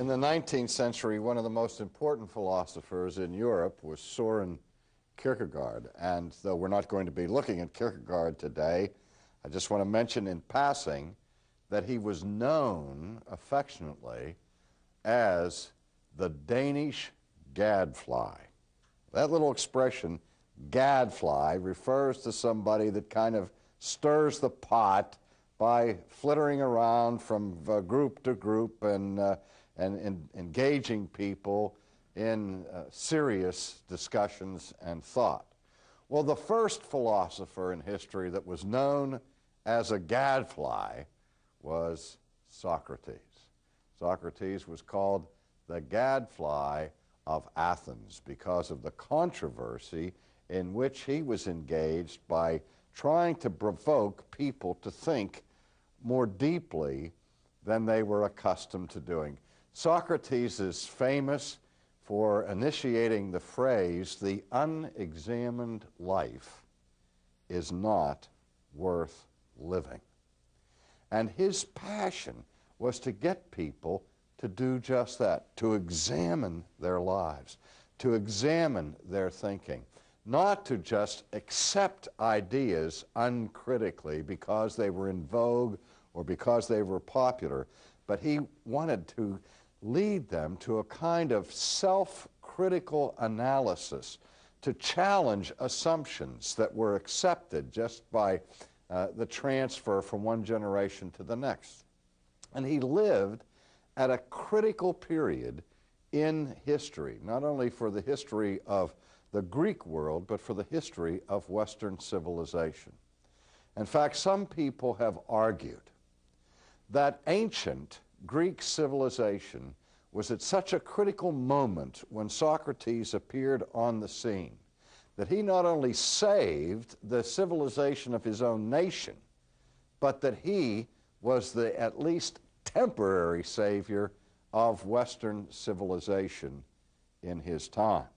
the 19th century, one of the most important philosophers in Europe was Søren Kierkegaard. And though we're not going to be looking at Kierkegaard today, I just want to mention in passing that he was known affectionately as the Danish gadfly. That little expression, gadfly, refers to somebody that kind of stirs the pot by flittering around from group to group and engaging people in serious discussions and thought. Well, the first philosopher in history that was known as a gadfly was Socrates. Socrates was called the gadfly of Athens because of the controversy in which he was engaged by trying to provoke people to think more deeply than they were accustomed to doing. Socrates is famous for initiating the phrase, "The unexamined life is not worth living." And his passion was to get people to do just that, to examine their lives, to examine their thinking, not to just accept ideas uncritically because they were in vogue or because they were popular, but he wanted to lead them to a kind of self-critical analysis, to challenge assumptions that were accepted just by the transfer from one generation to the next. And he lived at a critical period in history, not only for the history of the Greek world, but for the history of Western civilization. In fact, some people have argued that ancient Greek civilization was at such a critical moment when Socrates appeared on the scene that he not only saved the civilization of his own nation, but that he was the at least temporary savior of Western civilization in his time.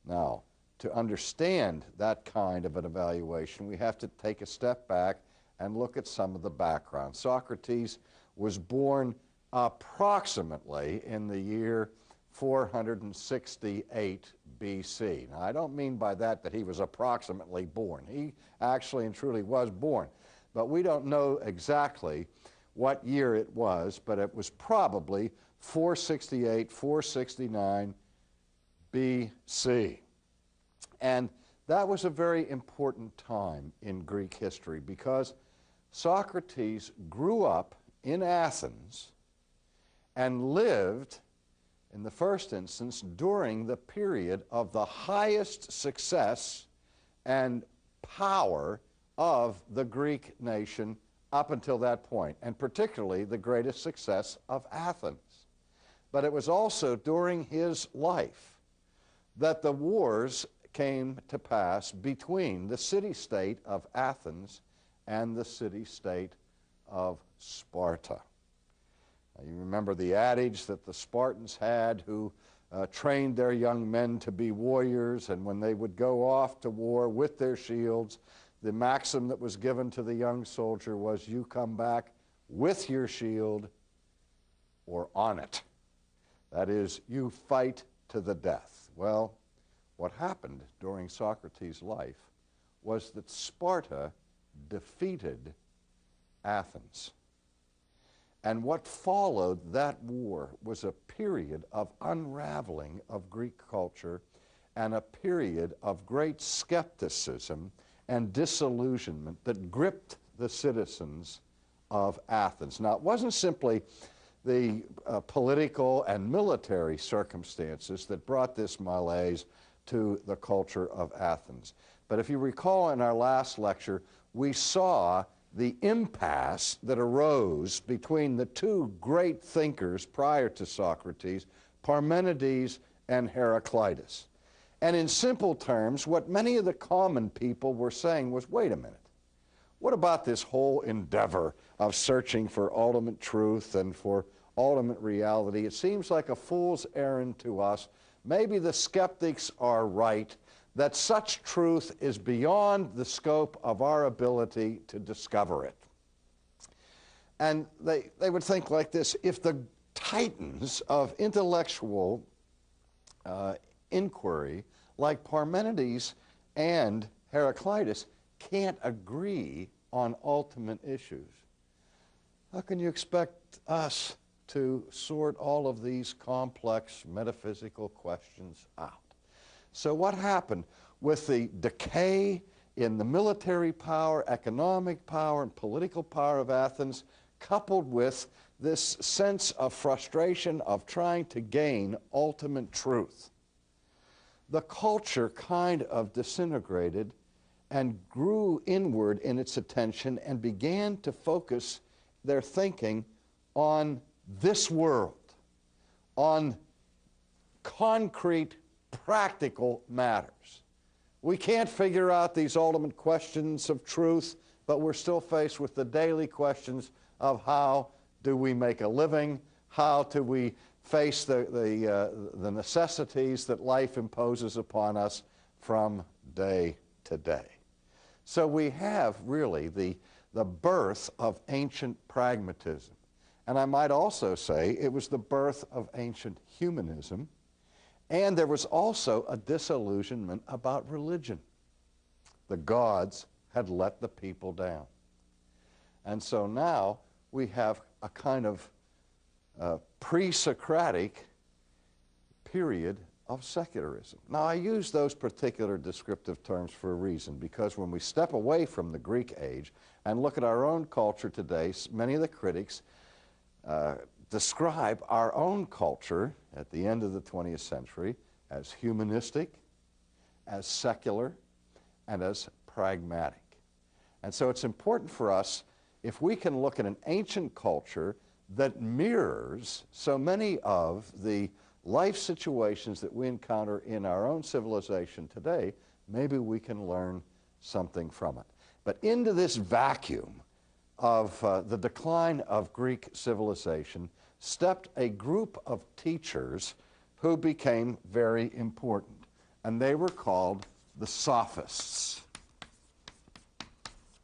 Now, to understand that kind of an evaluation, we have to take a step back and look at some of the background. Socrates was born approximately in the year 468 BC. Now, I don't mean by that that he was approximately born. He actually and truly was born. But we don't know exactly what year it was, but it was probably 468, 469 BC. And that was a very important time in Greek history because Socrates grew up in Athens and lived, in the first instance, during the period of the highest success and power of the Greek nation up until that point, and particularly the greatest success of Athens. But it was also during his life that the wars came to pass between the city-state of Athens and the city-state of Sparta. Now, you remember the adage that the Spartans had who trained their young men to be warriors, and when they would go off to war with their shields, the maxim that was given to the young soldier was, "You come back with your shield or on it." That is, you fight to the death. Well, what happened during Socrates' life was that Sparta defeated Athens. And what followed that war was a period of unraveling of Greek culture and a period of great skepticism and disillusionment that gripped the citizens of Athens. Now, it wasn't simply the political and military circumstances that brought this malaise to the culture of Athens. But if you recall in our last lecture, we saw the impasse that arose between the two great thinkers prior to Socrates, Parmenides and Heraclitus. And in simple terms, what many of the common people were saying was, wait a minute, what about this whole endeavor of searching for ultimate truth and for ultimate reality? It seems like a fool's errand to us. Maybe the skeptics are right, that such truth is beyond the scope of our ability to discover it. And they would think like this: if the titans of intellectual inquiry like Parmenides and Heraclitus can't agree on ultimate issues. How can you expect us to sort all of these complex metaphysical questions out? So what happened with the decay in the military power, economic power, and political power of Athens, coupled with this sense of frustration of trying to gain ultimate truth? The culture kind of disintegrated and grew inward in its attention and began to focus their thinking on this world, on concrete, practical matters. We can't figure out these ultimate questions of truth, but we're still faced with the daily questions of how do we make a living, how do we face the necessities that life imposes upon us from day to day. So we have really the birth of ancient pragmatism. And I might also say it was the birth of ancient humanism. And there was also a disillusionment about religion. The gods had let the people down. And so now we have a kind of pre-Socratic period of secularism. Now, I use those particular descriptive terms for a reason, because when we step away from the Greek age and look at our own culture today, many of the critics describe our own culture at the end of the 20th century as humanistic, as secular, and as pragmatic. And so it's important for us, if we can look at an ancient culture that mirrors so many of the life situations that we encounter in our own civilization today, maybe we can learn something from it. But into this vacuum of the decline of Greek civilization stepped a group of teachers who became very important, and they were called the Sophists.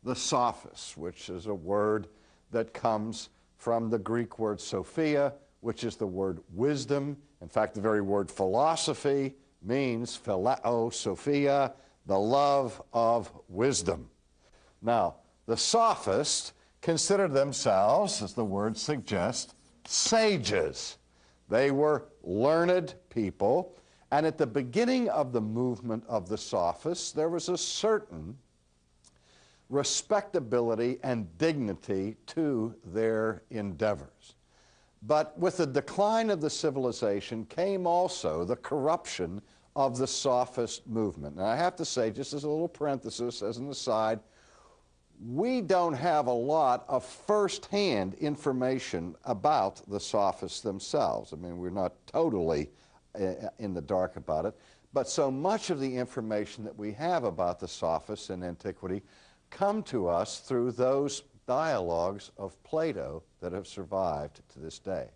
The Sophists, which is a word that comes from the Greek word sophia, which is the word wisdom. In fact, the very word philosophy means phileo sophia, the love of wisdom. Now, the Sophists considered themselves, as the word suggests, sages. They were learned people, and at the beginning of the movement of the Sophists, there was a certain respectability and dignity to their endeavors. But with the decline of the civilization came also the corruption of the Sophist movement. And I have to say, just as a little parenthesis, as an aside, we don't have a lot of first-hand information about the Sophists themselves. I mean, we're not totally in the dark about it, but so much of the information that we have about the Sophists in antiquity come to us through those dialogues of Plato that have survived to this day.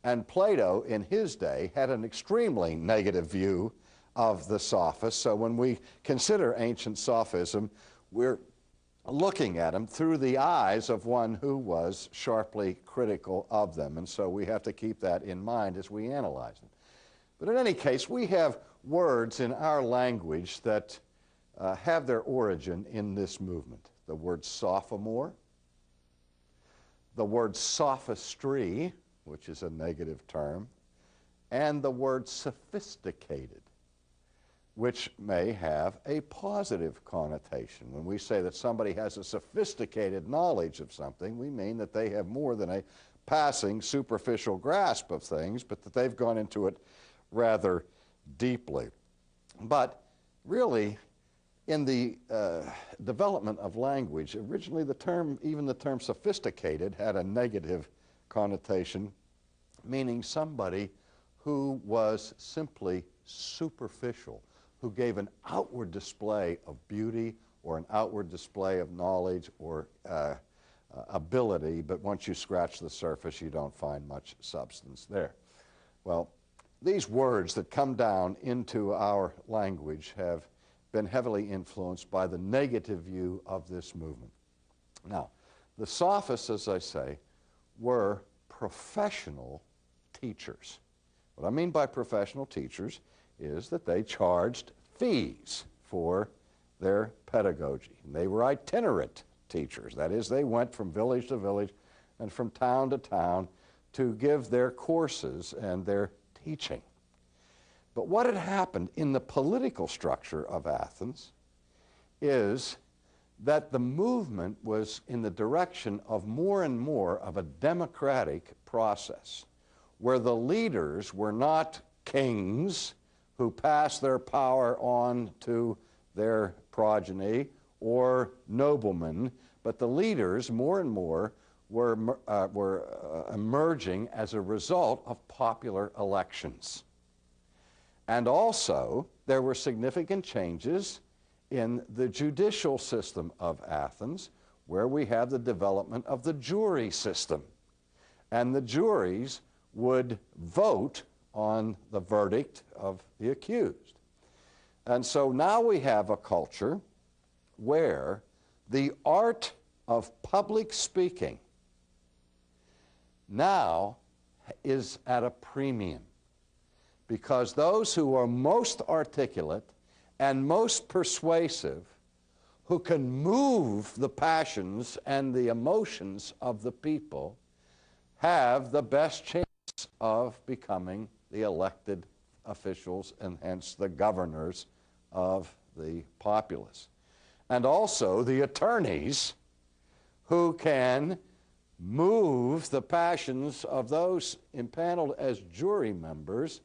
And Plato, in his day, had an extremely negative view of the Sophists. So when we consider ancient Sophism, we're looking at them through the eyes of one who was sharply critical of them. And so we have to keep that in mind as we analyze them. But in any case, we have words in our language that have their origin in this movement. The word sophomore, the word sophistry, which is a negative term, and the word sophisticated, which may have a positive connotation. When we say that somebody has a sophisticated knowledge of something, we mean that they have more than a passing, superficial grasp of things, but that they've gone into it rather deeply. But really, in the development of language, originally the term, even the term sophisticated, had a negative connotation, meaning somebody who was simply superficial, who gave an outward display of beauty or an outward display of knowledge or ability, but once you scratch the surface, you don't find much substance there. Well, these words that come down into our language have been heavily influenced by the negative view of this movement. Now, the Sophists, as I say, were professional teachers. What I mean by professional teachers is that they charged fees for their pedagogy. And they were itinerant teachers. That is, they went from village to village and from town to town to give their courses and their teaching. But what had happened in the political structure of Athens is that the movement was in the direction of more and more of a democratic process, where the leaders were not kings who passed their power on to their progeny or noblemen, but the leaders more and more were emerging as a result of popular elections. And also, there were significant changes in the judicial system of Athens, where we have the development of the jury system. And the juries would vote on the verdict of the accused. And so now we have a culture where the art of public speaking now is at a premium, because those who are most articulate and most persuasive, who can move the passions and the emotions of the people, have the best chance of becoming the elected officials and hence the governors of the populace. And also the attorneys who can move the passions of those impaneled as jury members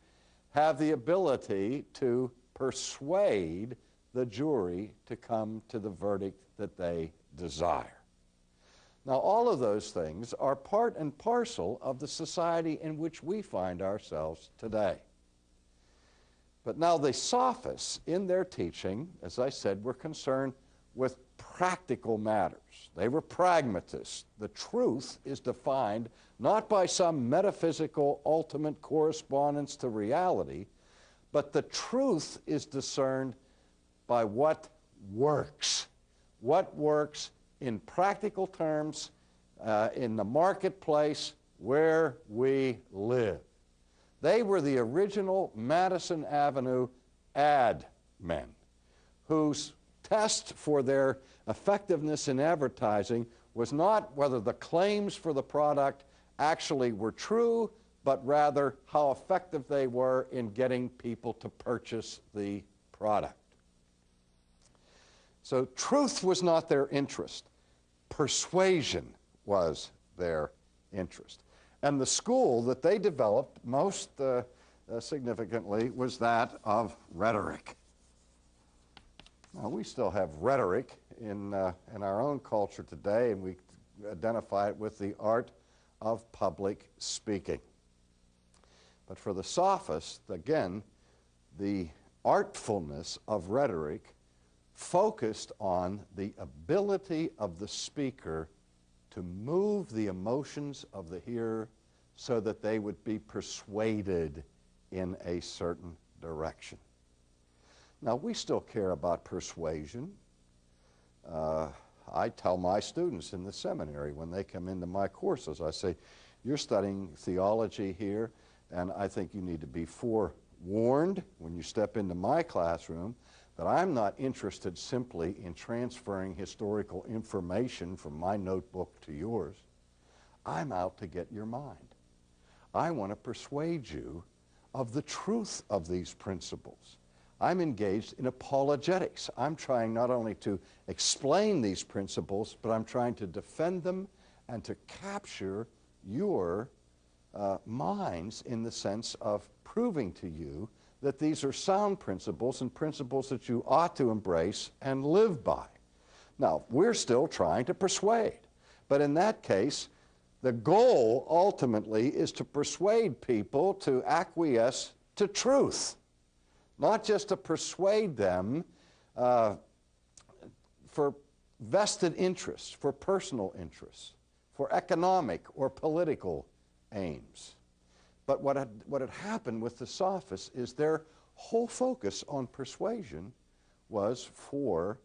have the ability to persuade the jury to come to the verdict that they desire. Now, all of those things are part and parcel of the society in which we find ourselves today. But now the sophists, in their teaching, as I said, were concerned with practical matters. They were pragmatists. The truth is defined not by some metaphysical ultimate correspondence to reality, but the truth is discerned by what works in practical terms in the marketplace where we live. They were the original Madison Avenue ad men, whose test for their effectiveness in advertising was not whether the claims for the product actually were true, but rather how effective they were in getting people to purchase the product. So truth was not their interest. Persuasion was their interest. And the school that they developed most significantly was that of rhetoric. Now, we still have rhetoric in our own culture today, and we identify it with the art of public speaking. But for the sophists, again, the artfulness of rhetoric focused on the ability of the speaker to move the emotions of the hearer so that they would be persuaded in a certain direction. Now, we still care about persuasion. I tell my students in the seminary when they come into my courses, I say, you're studying theology here, and I think you need to be forewarned when you step into my classroom that I'm not interested simply in transferring historical information from my notebook to yours. I'm out to get your mind. I want to persuade you of the truth of these principles. I'm engaged in apologetics. I'm trying not only to explain these principles, but I'm trying to defend them and to capture your minds in the sense of proving to you that these are sound principles and principles that you ought to embrace and live by. Now, we're still trying to persuade, but in that case, the goal ultimately is to persuade people to acquiesce to truth, not just to persuade them for vested interests, for personal interests, for economic or political aims. But what had happened with the sophists is their whole focus on persuasion was for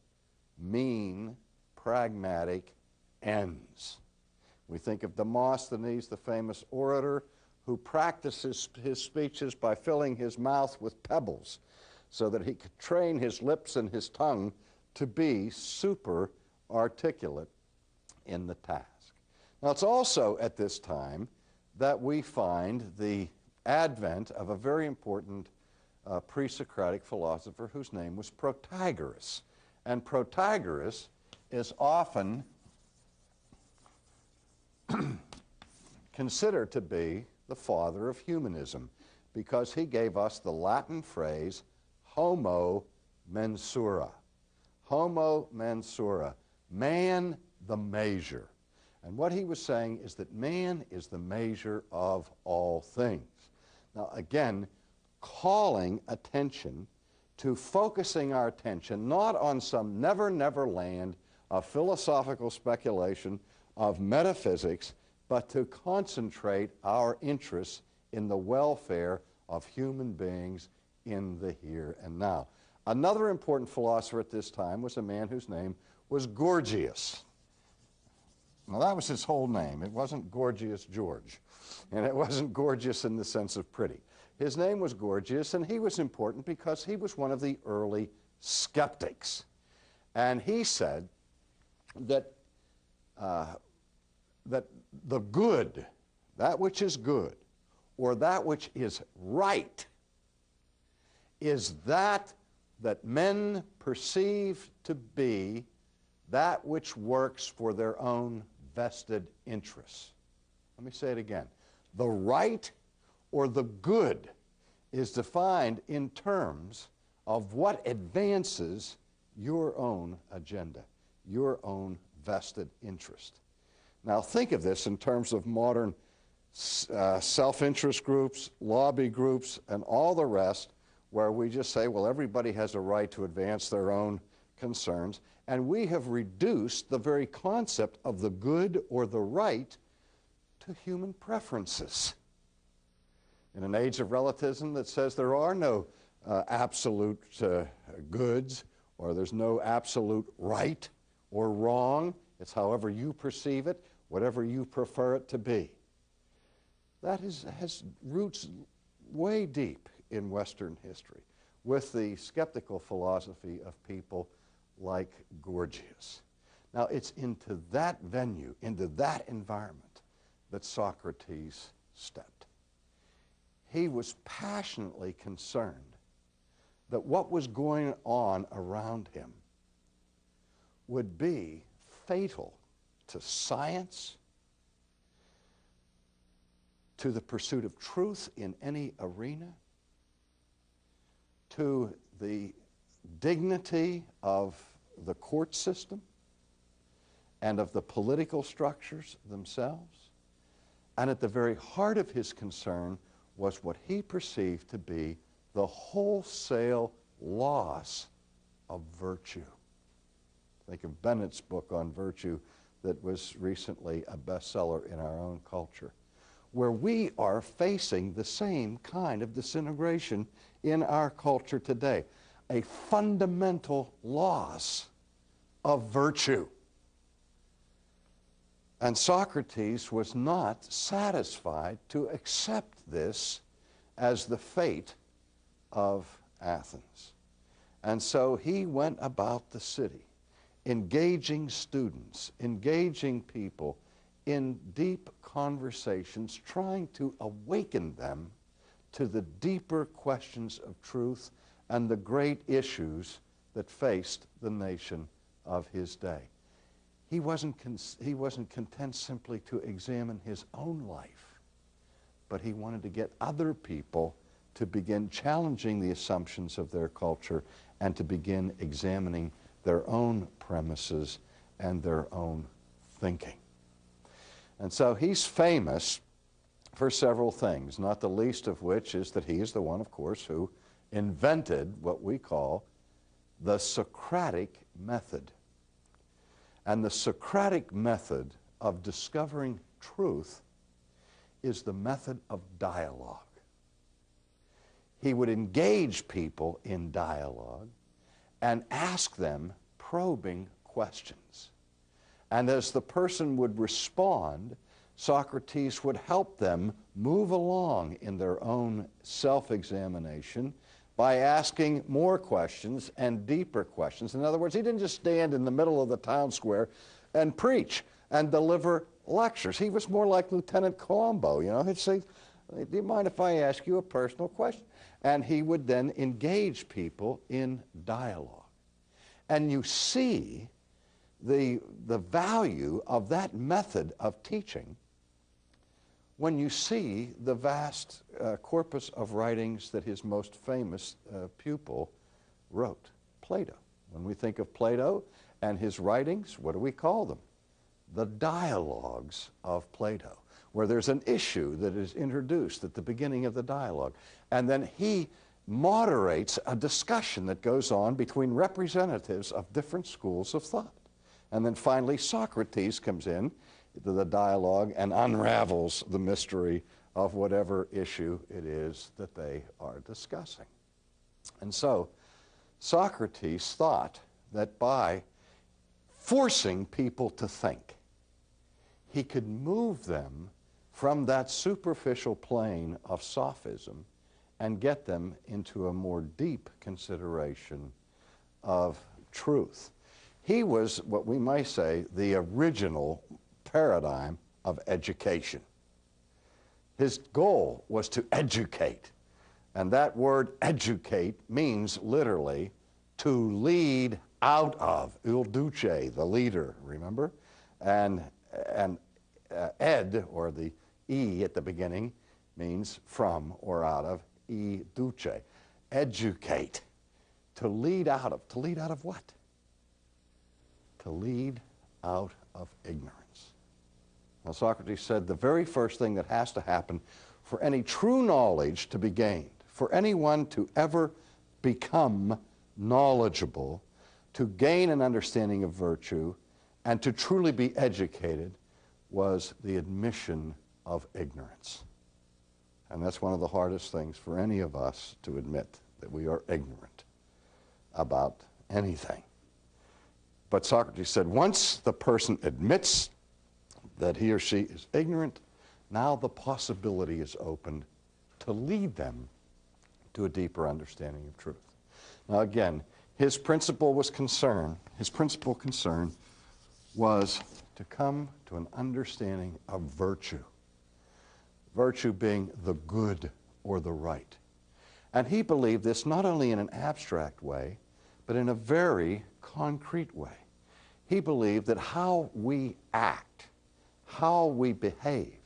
mean, pragmatic ends. We think of Demosthenes, the famous orator, who practices his speeches by filling his mouth with pebbles so that he could train his lips and his tongue to be super articulate in the task. Now, it's also at this time that we find the advent of a very important pre-Socratic philosopher whose name was Protagoras. And Protagoras is often considered to be the father of humanism because he gave us the Latin phrase homo mensura. Homo mensura, man the measure. And what he was saying is that man is the measure of all things. Now again, calling attention to focusing our attention not on some never land of philosophical speculation, of metaphysics, but to concentrate our interests in the welfare of human beings in the here and now. Another important philosopher at this time was a man whose name was Gorgias. Now that was his whole name. It wasn't Gorgias George, and it wasn't gorgeous in the sense of pretty. His name was Gorgias, and he was important because he was one of the early skeptics. And he said that that the good, that which is good, or that which is right, is that men perceive to be that which works for their own vested interests. Let me say it again. The right or the good is defined in terms of what advances your own agenda, your own vested interest. Now think of this in terms of modern self-interest groups, lobby groups, and all the rest, where we just say, well, everybody has a right to advance their own concerns, and we have reduced the very concept of the good or the right to human preferences. In an age of relativism that says there are no absolute goods, or there's no absolute right or wrong, it's however you perceive it, whatever you prefer it to be. That has roots way deep in Western history with the skeptical philosophy of people like Gorgias. Now it's into that venue, into that environment that Socrates stepped. He was passionately concerned that what was going on around him would be fatal to science, to the pursuit of truth in any arena, to the dignity of the court system and of the political structures themselves. And at the very heart of his concern was what he perceived to be the wholesale loss of virtue. Think of Bennett's book on virtue that was recently a bestseller in our own culture, where we are facing the same kind of disintegration in our culture today, a fundamental loss of virtue. And Socrates was not satisfied to accept this as the fate of Athens. And so he went about the city, engaging students, engaging people in deep conversations, trying to awaken them to the deeper questions of truth and the great issues that faced the nation of his day. He wasn't content simply to examine his own life, but he wanted to get other people to begin challenging the assumptions of their culture and to begin examining their own premises and their own thinking. And so he's famous for several things, not the least of which is that he is the one, of course, who invented what we call the Socratic method. And the Socratic method of discovering truth is the method of dialogue. He would engage people in dialogue and ask them probing questions. And as the person would respond, Socrates would help them move along in their own self-examination by asking more questions and deeper questions. In other words, he didn't just stand in the middle of the town square and preach and deliver lectures. He was more like Lieutenant Colombo, you know. He'd say, do you mind if I ask you a personal question? And he would then engage people in dialogue. And you see the value of that method of teaching when you see the vast corpus of writings that his most famous pupil wrote, Plato. When we think of Plato and his writings, what do we call them? The dialogues of Plato, where there's an issue that is introduced at the beginning of the dialogue. And then he moderates a discussion that goes on between representatives of different schools of thought. And then finally Socrates comes in to the dialogue and unravels the mystery of whatever issue it is that they are discussing. And so Socrates thought that by forcing people to think, he could move them from that superficial plane of sophism and get them into a more deep consideration of truth. He was, what we might say, the original paradigm of education. His goal was to educate, and that word educate means literally to lead out of, il duce, the leader, remember? And ed, or the E at the beginning, means from or out of, e duce. Educate. To lead out of. To lead out of what? To lead out of ignorance. Now, Socrates said the very first thing that has to happen for any true knowledge to be gained, for anyone to ever become knowledgeable, to gain an understanding of virtue, and to truly be educated, was the admission of ignorance. And that's one of the hardest things for any of us to admit, that we are ignorant about anything. But Socrates said once the person admits that he or she is ignorant, now the possibility is opened to lead them to a deeper understanding of truth. Now again, his principal concern was to come to an understanding of virtue. Virtue being the good or the right. And he believed this not only in an abstract way, but in a very concrete way. He believed that how we act, how we behave,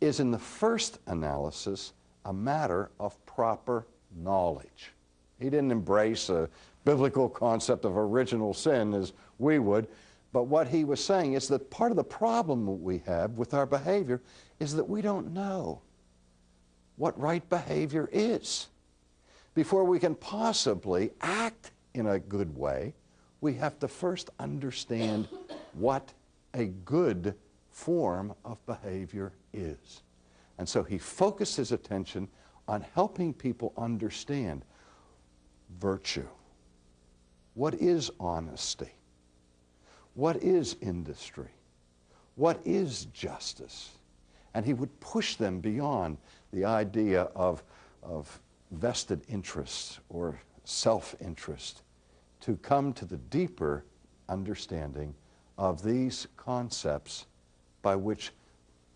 is in the first analysis a matter of proper knowledge. He didn't embrace a biblical concept of original sin as we would, but what he was saying is that part of the problem we have with our behavior is that we don't know what right behavior is. Before we can possibly act in a good way, we have to first understand what a good form of behavior is. And so he focused his attention on helping people understand virtue. What is honesty? What is industry? What is justice? And he would push them beyond the idea of vested interests or self-interest to come to the deeper understanding of these concepts by which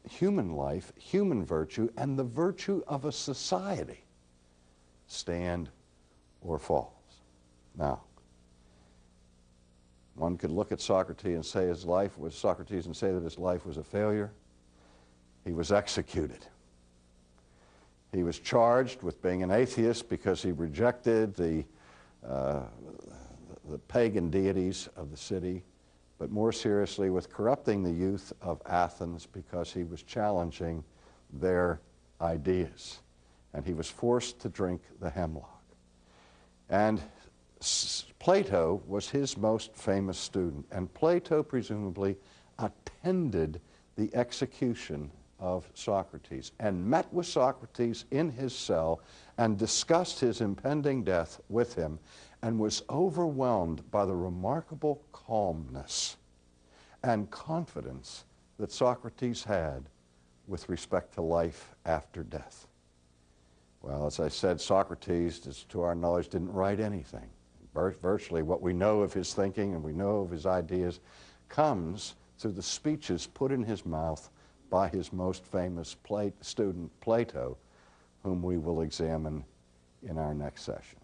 human life, human virtue, and the virtue of a society stand or falls. Now, one could look at Socrates and say that his life was a failure. He was executed. He was charged with being an atheist because he rejected the pagan deities of the city, but more seriously with corrupting the youth of Athens because he was challenging their ideas. And he was forced to drink the hemlock. And Plato was his most famous student, and Plato presumably attended the execution of Socrates and met with Socrates in his cell and discussed his impending death with him, and was overwhelmed by the remarkable calmness and confidence that Socrates had with respect to life after death? Well, as I said, Socrates, to our knowledge, didn't write anything. Virtually what we know of his thinking and we know of his ideas comes through the speeches put in his mouth by his most famous student, Plato, whom we will examine in our next session.